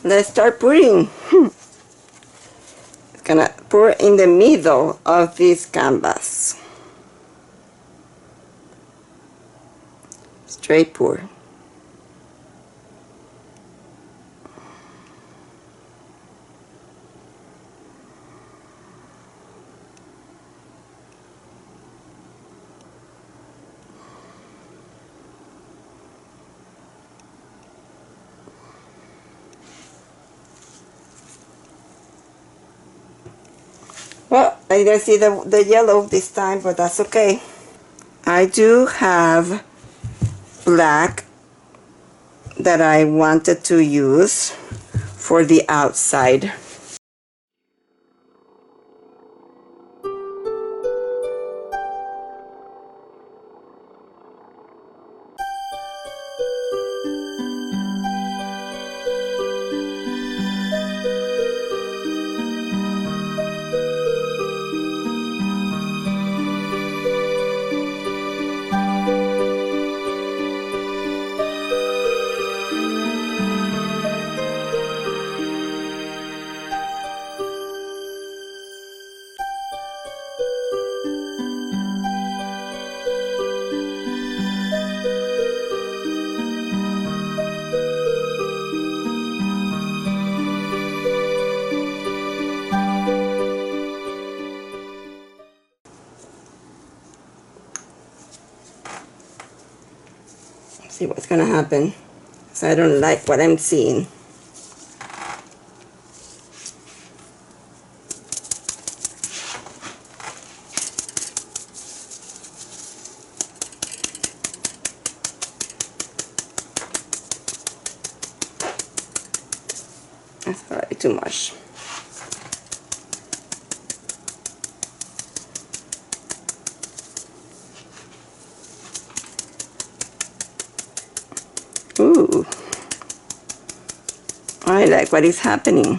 let's start pouring. Gonna pour in the middle of this canvas. Straight pour. Well, I didn't see the yellow this time, but that's okay. I do have black that I wanted to use for the outside. See what's gonna happen. So I don't like what I'm seeing. That's probably too much. Ooh, I like what is happening.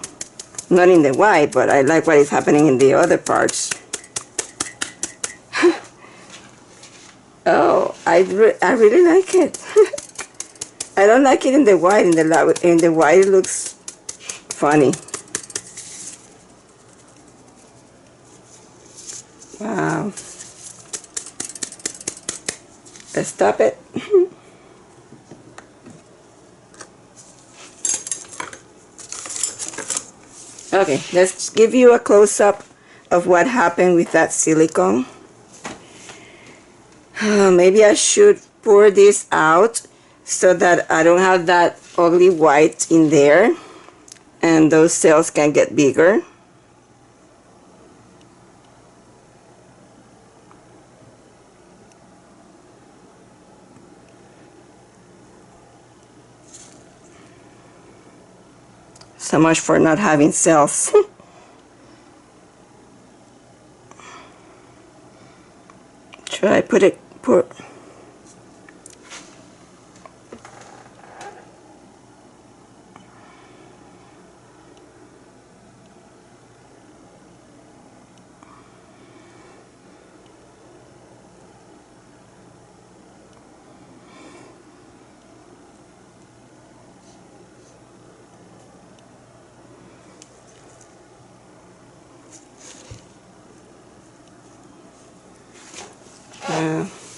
Not in the white, but I like what is happening in the other parts. Oh, I really like it. I don't like it in the white. In the white, it looks funny. Wow. Let's stop it. Okay, let's give you a close-up of what happened with that silicone. Maybe I should pour this out so that I don't have that ugly white in there and those cells can get bigger. So much for not having cells. Should I put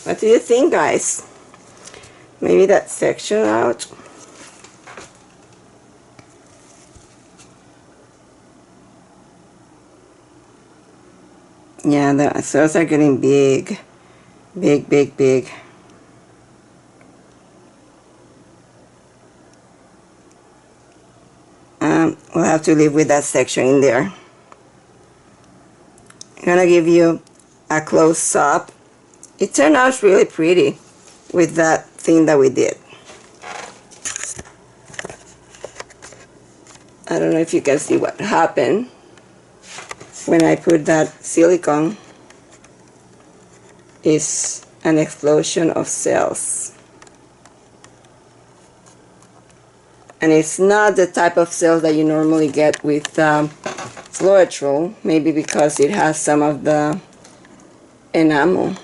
what do you think, guys? Maybe that section out. Yeah, the cells are getting big. Big, big, big. We'll have to live with that section in there. I'm gonna give you a close-up. It turned out really pretty with that thing that we did. I don't know if you can see what happened when I put that silicone. It's an explosion of cells. And it's not the type of cells that you normally get with Floetrol, maybe because it has some of the enamel.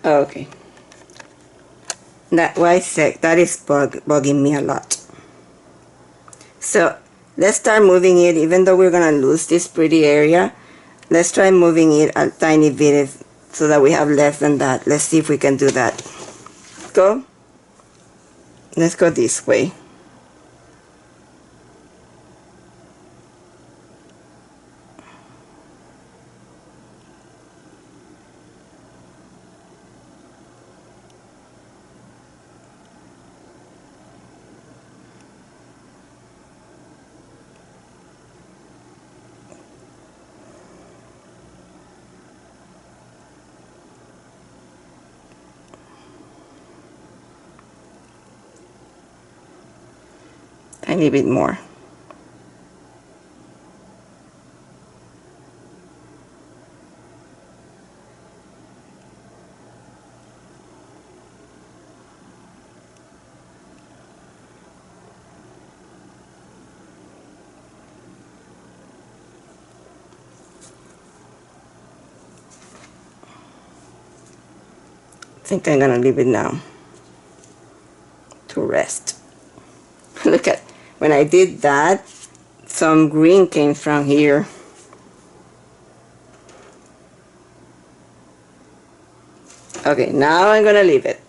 Okay. That why sick. That is bugging me a lot. So let's start moving it. Even though we're gonna lose this pretty area, let's try moving it a tiny bit so that we have less than that. Let's see if we can do that. Go. Let's go this way. Tiny bit more. I think I'm gonna leave it now to rest. Look at, when I did that, some green came from here. Okay, now I'm gonna leave it.